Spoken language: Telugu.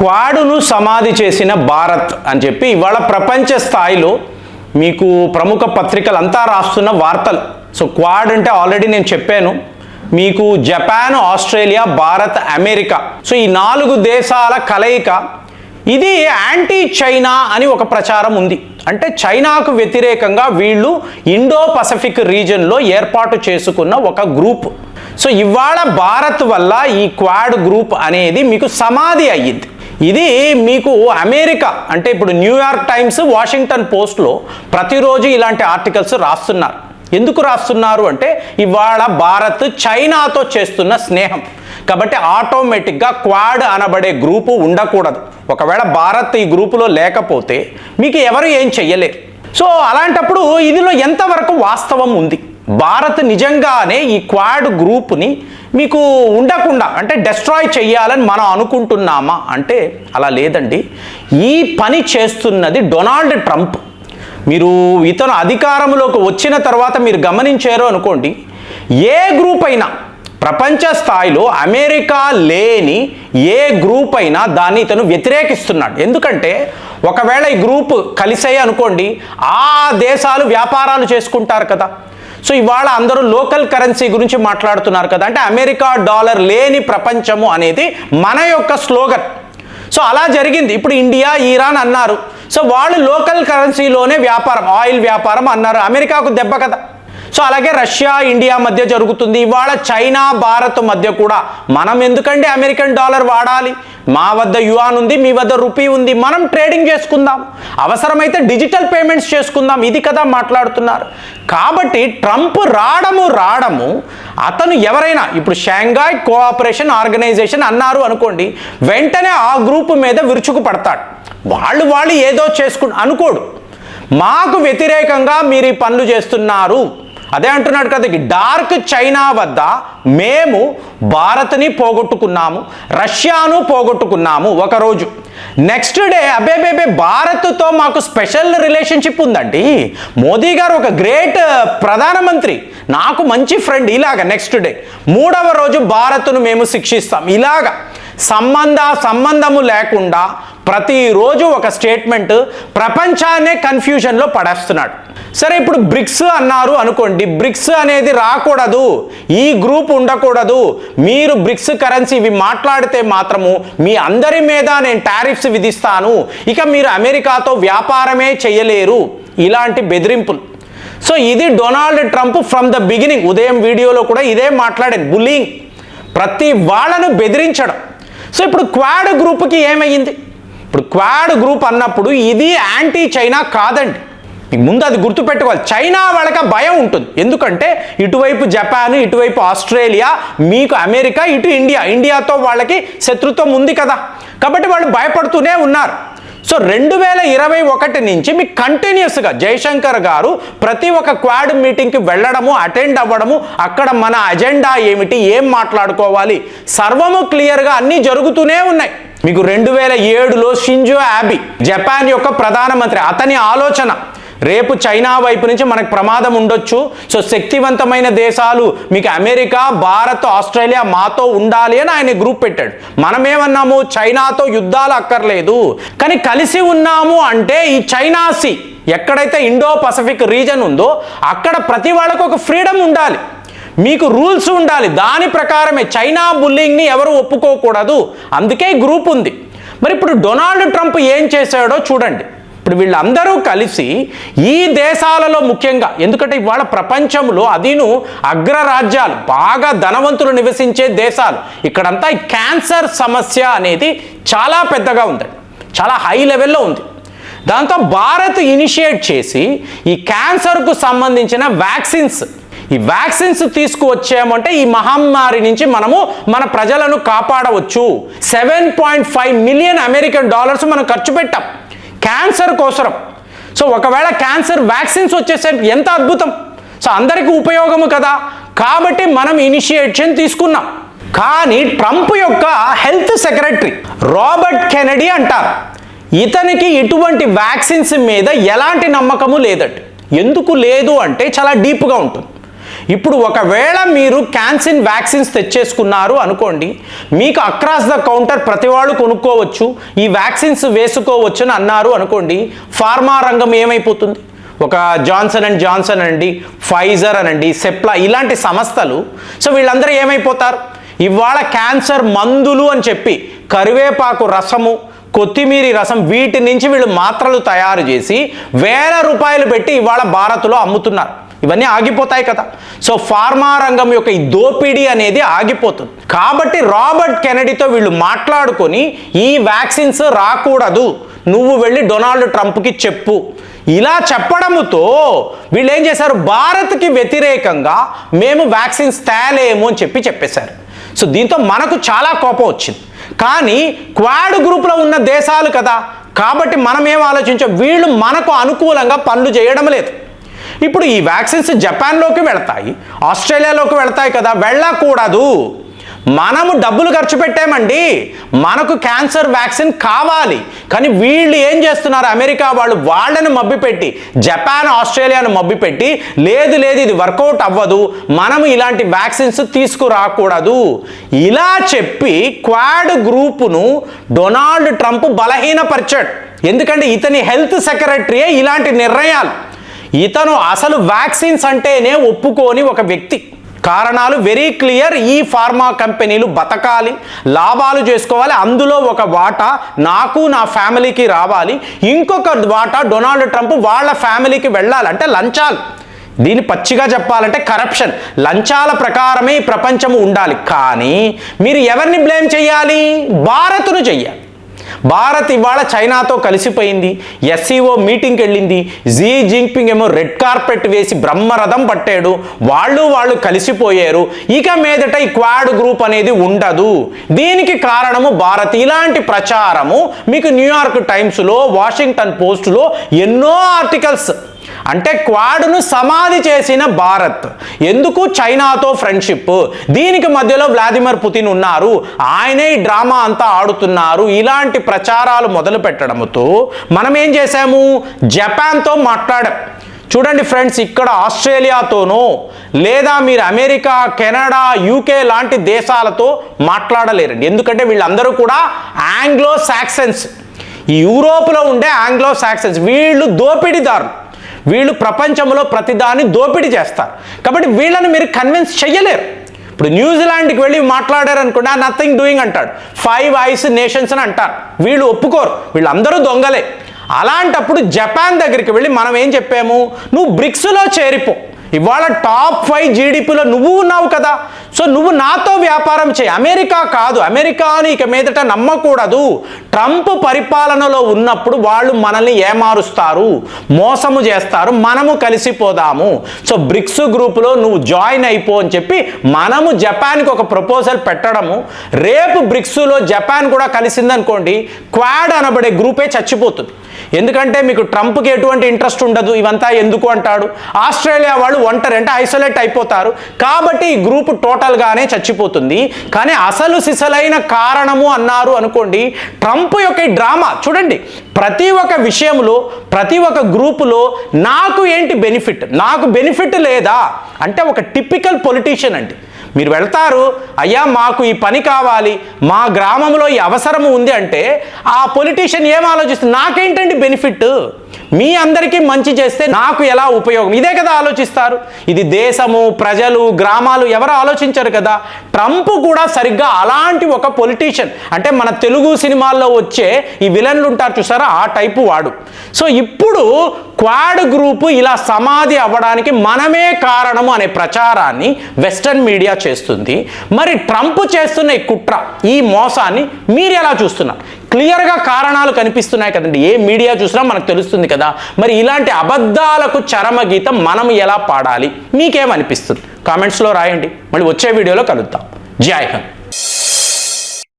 క్వాడ్ను సమాధి చేసిన భారత్ అని చెప్పి ఇవాళ ప్రపంచ స్థాయిలో మీకు ప్రముఖ పత్రికలు అంతా రాస్తున్న వార్తలు. సో క్వాడ్ అంటే ఆల్రెడీ నేను చెప్పాను మీకు, Japan, Australia, Bharat, America. So ఈ 4 దేశాల కలయిక. ఇది యాంటీ చైనా అని ఒక ప్రచారం ఉంది. అంటే చైనాకు వ్యతిరేకంగా వీళ్ళు ఇండో పసిఫిక్ రీజన్లో ఏర్పాటు చేసుకున్న ఒక గ్రూప్. సో ఇవాళ భారత్ వల్ల ఈ క్వాడ్ గ్రూప్ అనేది మీకు సమాధి అయ్యింది. ఇది మీకు అమెరికా అంటే ఇప్పుడు న్యూయార్క్ టైమ్స్, వాషింగ్టన్ పోస్ట్లో ప్రతిరోజు ఇలాంటి ఆర్టికల్స్ రాస్తున్నారు. ఎందుకు రాస్తున్నారు అంటే ఇవాళ భారత్ చైనాతో చేస్తున్న స్నేహం కాబట్టి ఆటోమేటిక్గా క్వాడ్ అనబడే గ్రూపు ఉండకూడదు. ఒకవేళ భారత్ ఈ గ్రూపులో లేకపోతే మీకు ఎవరు ఏం చెయ్యలేరు. సో అలాంటప్పుడు ఇదిలో ఎంతవరకు వాస్తవం ఉంది? భారత్ నిజంగానే ఈ క్వాడ్ గ్రూప్ని మీకు ఉండకుండా అంటే డెస్ట్రాయ్ చెయ్యాలని మనం అనుకుంటున్నామా అంటే అలా లేదండి. ఈ పని చేస్తున్నది డొనాల్డ్ ట్రంప్. మీరు ఇతను అధికారంలోకి వచ్చిన తర్వాత మీరు గమనించారో అనుకోండి, ఏ గ్రూప్ అయినా ప్రపంచ స్థాయిలో అమెరికా లేని ఏ గ్రూప్ అయినా దాన్ని ఇతను వ్యతిరేకిస్తున్నాడు. ఎందుకంటే ఒకవేళ ఈ గ్రూప్ కలిసాయి అనుకోండి, ఆ దేశాలు వ్యాపారాలు చేసుకుంటారు కదా. సో ఇవాళ అందరూ లోకల్ కరెన్సీ గురించి మాట్లాడుతున్నారు కదా. అంటే అమెరికా డాలర్ లేని ప్రపంచము అనేది మన యొక్క స్లోగన్. సో అలా జరిగింది. ఇప్పుడు ఇండియా, ఇరాన్ అన్నారు. సో వాళ్ళు లోకల్ కరెన్సీలోనే వ్యాపారం, ఆయిల్ వ్యాపారం అన్నారు. అమెరికాకు దెబ్బ కదా. సో అలాగే రష్యా, ఇండియా మధ్య జరుగుతుంది. ఇవాళ చైనా, భారత్ మధ్య కూడా మనం ఎందుకంటే అమెరికన్ డాలర్ వాడాలి, మా వద్ద యువాన్ ఉంది, మీ వద్ద రూపీ ఉంది, మనం ట్రేడింగ్ చేసుకుందాం, అవసరమైతే డిజిటల్ పేమెంట్స్ చేసుకుందాం, ఇది కదా మాట్లాడుతున్నారు. కాబట్టి ట్రంప్ రావడము అతను ఎవరైనా ఇప్పుడు షాంఘాయ్ కోఆపరేషన్ ఆర్గనైజేషన్ అన్నారు అనుకోండి, వెంటనే ఆ గ్రూప్ మీద విరుచుకు పడతాడు. వాళ్ళు ఏదో అనుకోడు, మాకు వ్యతిరేకంగా మీరు ఈ పనులు చేస్తున్నారు. అదే అంటున్నాడు కదా, డార్క్ చైనా వద్ద మేము భారత్ని పోగొట్టుకున్నాము, రష్యాను పోగొట్టుకున్నాము ఒకరోజు. నెక్స్ట్ డే అబేబేబే భారత్తో మాకు స్పెషల్ రిలేషన్షిప్ ఉందండి, మోదీ గారు ఒక గ్రేట్ ప్రధానమంత్రి, నాకు మంచి ఫ్రెండ్, ఇలాగా నెక్స్ట్ డే 3వ రోజు భారత్ను మేము శిక్షిస్తాం. ఇలాగా సంబంధము లేకుండా ప్రతిరోజు ఒక స్టేట్మెంట్ ప్రపంచాన్నే కన్ఫ్యూజన్లో పడేస్తున్నాడు. సరే ఇప్పుడు బ్రిక్స్ అన్నారు అనుకోండి, బ్రిక్స్ అనేది రాకూడదు, ఈ గ్రూప్ ఉండకూడదు, మీరు బ్రిక్స్ కరెన్సీ ఇవి మాట్లాడితే మాత్రము మీ అందరి మీద నేను టారిఫ్స్ విధిస్తాను, ఇక మీరు అమెరికాతో వ్యాపారమే చేయలేరు, ఇలాంటి బెదిరింపులు. సో ఇది Donald Trump from the beginning, ఉదయం వీడియోలో కూడా ఇదే మాట్లాడాను, బుల్లింగ్, ప్రతి వాళ్ళను బెదిరించడం. సో ఇప్పుడు క్వాడ్ గ్రూప్కి ఏమయ్యింది? ఇప్పుడు క్వాడ్ గ్రూప్ అన్నప్పుడు ఇది యాంటీ చైనా కాదండి, ముందు అది గుర్తుపెట్టుకోవాలి. చైనా వాళ్ళకి భయం ఉంటుంది, ఎందుకంటే ఇటువైపు జపాన్, ఇటువైపు ఆస్ట్రేలియా, మీకు అమెరికా, ఇటు ఇండియాతో వాళ్ళకి శత్రుత్వం ఉంది కదా, కాబట్టి వాళ్ళు భయపడుతూనే ఉన్నారు. సో 2021 నుంచి మీకు కంటిన్యూస్గా జయశంకర్ గారు ప్రతి ఒక్క క్వాడ్ మీటింగ్కి వెళ్ళడము, అటెండ్ అవ్వడము, అక్కడ మన అజెండా ఏమిటి, ఏం మాట్లాడుకోవాలి, సర్వము క్లియర్గా అన్నీ జరుగుతూనే ఉన్నాయి. మీకు 2007లో షింజో ఆబే జపాన్ యొక్క ప్రధానమంత్రి, అతని ఆలోచన రేపు చైనా వైపు నుంచి మనకు ప్రమాదం ఉండొచ్చు, సో శక్తివంతమైన దేశాలు మీకు అమెరికా, భారత్, ఆస్ట్రేలియా మాతో ఉండాలి అని ఆయన గ్రూప్ పెట్టాడు. మనమేమన్నాము, చైనాతో యుద్ధాలు అక్కర్లేదు, కానీ కలిసి ఉన్నాము అంటే ఈ చైనా సీ ఎక్కడైతే ఇండో పసిఫిక్ రీజన్ ఉందో అక్కడ ప్రతి వాళ్ళకు ఒక ఫ్రీడమ్ ఉండాలి, మీకు రూల్స్ ఉండాలి, దాని ప్రకారమే. చైనా బుల్లింగ్ని ఎవరు ఒప్పుకోకూడదు, అందుకే గ్రూప్ ఉంది. మరి ఇప్పుడు డొనాల్డ్ ట్రంప్ ఏం చేశాడో చూడండి. ఇప్పుడు వీళ్ళందరూ కలిసి ఈ దేశాలలో ముఖ్యంగా, ఎందుకంటే ఇవాళ ప్రపంచంలో అదీను అగ్రరాజ్యాలు, బాగా ధనవంతులు నివసించే దేశాలు, ఇక్కడంతా ఈ క్యాన్సర్ సమస్య అనేది చాలా పెద్దగా ఉందండి, చాలా హై లెవెల్లో ఉంది. దాంతో భారత్ ఇనిషియేట్ చేసి ఈ క్యాన్సర్కు సంబంధించిన ఈ వ్యాక్సిన్స్ తీసుకువచ్చామంటే ఈ మహమ్మారి నుంచి మనము మన ప్రజలను కాపాడవచ్చు. 7.5 మిలియన్ అమెరికన్ డాలర్స్ మనం ఖర్చు పెట్టాం క్యాన్సర్ కోసం. సో ఒకవేళ క్యాన్సర్ వ్యాక్సిన్స్ వచ్చేసే ఎంత అద్భుతం, సో అందరికీ ఉపయోగము కదా, కాబట్టి మనం ఇనిషియేషన్ తీసుకున్నాం. కానీ ట్రంప్ యొక్క హెల్త్ సెక్రటరీ రాబర్ట్ కెనడీ అంటారు, ఇతనికి ఇటువంటి వ్యాక్సిన్స్ మీద ఎలాంటి నమ్మకము లేదండి. ఎందుకు లేదు అంటే చాలా డీప్గా ఉంటుంది. ఇప్పుడు ఒకవేళ మీరు క్యాన్సిన్ వ్యాక్సిన్స్ తెచ్చేసుకున్నారు అనుకోండి, మీకు అక్రాస్ ద కౌంటర్ ప్రతి వాళ్ళు కొనుక్కోవచ్చు, ఈ వ్యాక్సిన్స్ వేసుకోవచ్చు అని అన్నారు అనుకోండి, ఫార్మా రంగం ఏమైపోతుంది? ఒక జాన్సన్ అండ్ జాన్సన్ అనండి, ఫైజర్ అనండి, సెప్లా ఇలాంటి సంస్థలు, సో వీళ్ళందరూ ఏమైపోతారు? ఇవాళ క్యాన్సర్ మందులు అని చెప్పి కరివేపాకు రసము, కొత్తిమీరి రసం, వీటి నుంచి వీళ్ళు మాత్రలు తయారు చేసి వేల రూపాయలు పెట్టి ఇవాళ భారత్లో అమ్ముతున్నారు. ఇవన్నీ ఆగిపోతాయి కదా. సో ఫార్మా రంగం యొక్క ఈ దోపిడీ అనేది ఆగిపోతుంది. కాబట్టి రాబర్ట్ కెనడీతో వీళ్ళు మాట్లాడుకొని ఈ వ్యాక్సిన్స్ రాకూడదు, నువ్వు వెళ్ళి డొనాల్డ్ ట్రంప్కి చెప్పు, ఇలా చెప్పడంతో వీళ్ళు ఏం చేశారు? భారత్కి వ్యతిరేకంగా మేము వ్యాక్సిన్స్ తేలేము అని చెప్పేశారు. సో దీంతో మనకు చాలా కోపం వచ్చింది. కానీ క్వాడ్ గ్రూప్లో ఉన్న దేశాలు కదా, కాబట్టి మనం ఏం ఆలోచించాం? వీళ్ళు మనకు అనుకూలంగా పనులు చేయడం లేదు. ఇప్పుడు ఈ వ్యాక్సిన్స్ జపాన్లోకి వెళ్తాయి, ఆస్ట్రేలియాలోకి వెళ్తాయి కదా, వెళ్ళకూడదు. మనము డబ్బులు ఖర్చు పెట్టామండి, మనకు క్యాన్సర్ వ్యాక్సిన్ కావాలి. కానీ వీళ్ళు ఏం చేస్తున్నారు? అమెరికా వాళ్ళు వాళ్ళని మభ్యపెట్టి, జపాన్ ఆస్ట్రేలియాను మభ్యపెట్టి, లేదు లేదు ఇది వర్కౌట్ అవ్వదు, మనము ఇలాంటి వ్యాక్సిన్స్ తీసుకురాకూడదు ఇలా చెప్పి క్వాడ్ గ్రూపును డొనాల్డ్ ట్రంప్ బలహీనపరిచాడు. ఎందుకంటే ఇతని హెల్త్ సెక్రటరీయే ఇలాంటి నిర్ణయాలు. ఇతను అసలు వ్యాక్సిన్స్ అంటేనే ఒప్పుకోని ఒక వ్యక్తి. కారణాలు వెరీ క్లియర్. ఈ ఫార్మా కంపెనీలు బతకాలి, లాభాలు చేసుకోవాలి, అందులో ఒక వాటా నాకు నా ఫ్యామిలీకి రావాలి, ఇంకొక వాటా డొనాల్డ్ ట్రంప్ వాళ్ళ ఫ్యామిలీకి వెళ్ళాలి. అంటే లంచాలు. దీన్ని పచ్చిగా చెప్పాలంటే కరప్షన్, లంచాల ప్రకారమే ఈ ప్రపంచము ఉండాలి. కానీ మీరు ఎవరిని బ్లేమ్ చేయాలి? భారత్ను చెయ్యాలి. భారత్ ఇవాళ చైనాతో కలిసిపోయింది, ఎస్సీఓ మీటింగ్కి వెళ్ళింది, జీ జింగ్పింగ్ ఏమో రెడ్ కార్పెట్ వేసి బ్రహ్మరథం పట్టాడు, వాళ్ళు కలిసిపోయారు. ఇక మీదట ఈ క్వాడ్ గ్రూప్ అనేది ఉండదు. దీనికి కారణము భారత్. ఇలాంటి ప్రచారము మీకు న్యూయార్క్ టైమ్స్లో, వాషింగ్టన్ పోస్టులో ఎన్నో ఆర్టికల్స్. అంటే క్వాడ్ను సమాధి చేసిన భారత్. ఎందుకు? చైనాతో ఫ్రెండ్షిప్. దీనికి మధ్యలో వ్లాదిమిర్ పుతిన్ ఉన్నారు, ఆయనే ఈ డ్రామా అంతా ఆడుతున్నారు. ఇలాంటి ప్రచారాలు మొదలు పెట్టడంతో మనం ఏం చేశాము? జపాన్తో మాట్లాడాం. చూడండి ఫ్రెండ్స్, ఇక్కడ ఆస్ట్రేలియాతోనో లేదా మీరు అమెరికా, కెనడా, యూకే లాంటి దేశాలతో మాట్లాడలేరండి. ఎందుకంటే వీళ్ళందరూ కూడా ఆంగ్లో సాక్సన్స్. ఈ యూరోప్లో ఉండే ఆంగ్లో సాక్సన్స్ వీళ్ళు దోపిడీదారులు. వీళ్ళు ప్రపంచంలో ప్రతిదాన్ని దోపిడీ చేస్తారు. కాబట్టి వీళ్ళని మీరు కన్విన్స్ చెయ్యలేరు. ఇప్పుడు న్యూజిలాండ్కి వెళ్ళి మాట్లాడారు అనుకోండి, నథింగ్ డూయింగ్ అంటాడు, 5 ఐస్ నేషన్స్ అని అంటారు. వీళ్ళు ఒప్పుకోరు, వీళ్ళందరూ దొంగలే. అలాంటప్పుడు జపాన్ దగ్గరికి వెళ్ళి మనం ఏం చెప్పాము? నువ్వు బ్రిక్స్లో చేరిపో, ఇవాళ టాప్ 5 జీడిపిలో నువ్వు ఉన్నావు కదా, సో నువ్వు నాతో వ్యాపారం చేయి. అమెరికా కాదు, అమెరికాను ఇక మీదట నమ్మకూడదు. ట్రంప్ పరిపాలనలో ఉన్నప్పుడు వాళ్ళు మనల్ని ఏమారుస్తారు, మోసము చేస్తారు, మనము కలిసిపోదాము. సో బ్రిక్స్ గ్రూపులో నువ్వు జాయిన్ అయిపో అని చెప్పి మనము జపాన్కి ఒక ప్రపోజల్ పెట్టడము. రేపు బ్రిక్స్లో జపాన్ కూడా కలిసిందనుకోండి, క్వాడ్ అనబడే గ్రూపే చచ్చిపోతుంది. ఎందుకంటే మీకు ట్రంప్కి ఎటువంటి ఇంట్రెస్ట్ ఉండదు, ఇవంతా ఎందుకు అంటాడు. ఆస్ట్రేలియా వాళ్ళు ఒంటరి, అంటే ఐసోలేట్ అయిపోతారు. కాబట్టి ఈ గ్రూప్ టోటల్గానే చచ్చిపోతుంది. కానీ అసలు సిసలైన కారణము అన్నారు అనుకోండి, ట్రంప్ యొక్క ఈ డ్రామా. చూడండి, ప్రతి ఒక్క విషయంలో, ప్రతి ఒక్క గ్రూపులో నాకు ఏంటి బెనిఫిట్, నాకు బెనిఫిట్ లేదా అంటే ఒక టిపికల్ పొలిటీషియన్ అండి. మీరు వెళ్తారు, అయ్యా మాకు ఈ పని కావాలి, మా గ్రామంలో ఈ అవసరము ఉంది అంటే ఆ పొలిటీషియన్ ఏం ఆలోచిస్తుంది? నాకేంటండి బెనిఫిట్, మీ అందరికీ మంచి చేస్తే నాకు ఎలా ఉపయోగం, ఇదే కదా ఆలోచిస్తారు. ఇది దేశము, ప్రజలు, గ్రామాలు ఎవరు ఆలోచించరు కదా. ట్రంప్ కూడా సరిగ్గా అలాంటి ఒక పొలిటీషియన్. అంటే మన తెలుగు సినిమాల్లో వచ్చే ఈ విలన్లు ఉంటారు చూసారా, ఆ టైపు వాడు. సో ఇప్పుడు క్వాడ్ గ్రూపు ఇలా సమాధి అవ్వడానికి మనమే కారణము అనే ప్రచారాన్ని వెస్టర్న్ మీడియా చేస్తుంది. మరి ట్రంప్ చేస్తున్న ఈ కుట్ర, ఈ మోసాన్ని మీరు ఎలా చూస్తున్నారు? క్లియర్గా కారణాలు కనిపిస్తున్నాయి కదండి, ఏ మీడియా చూసినా మనకు తెలుస్తుంది కదా. మరి ఇలాంటి అబద్ధాలకు చరమగీతం మనం ఎలా పాడాలి? మీకేమనిపిస్తుంది? కామెంట్స్లో రాయండి. మళ్ళీ వచ్చే వీడియోలో కలుద్దాం. జై హింద్.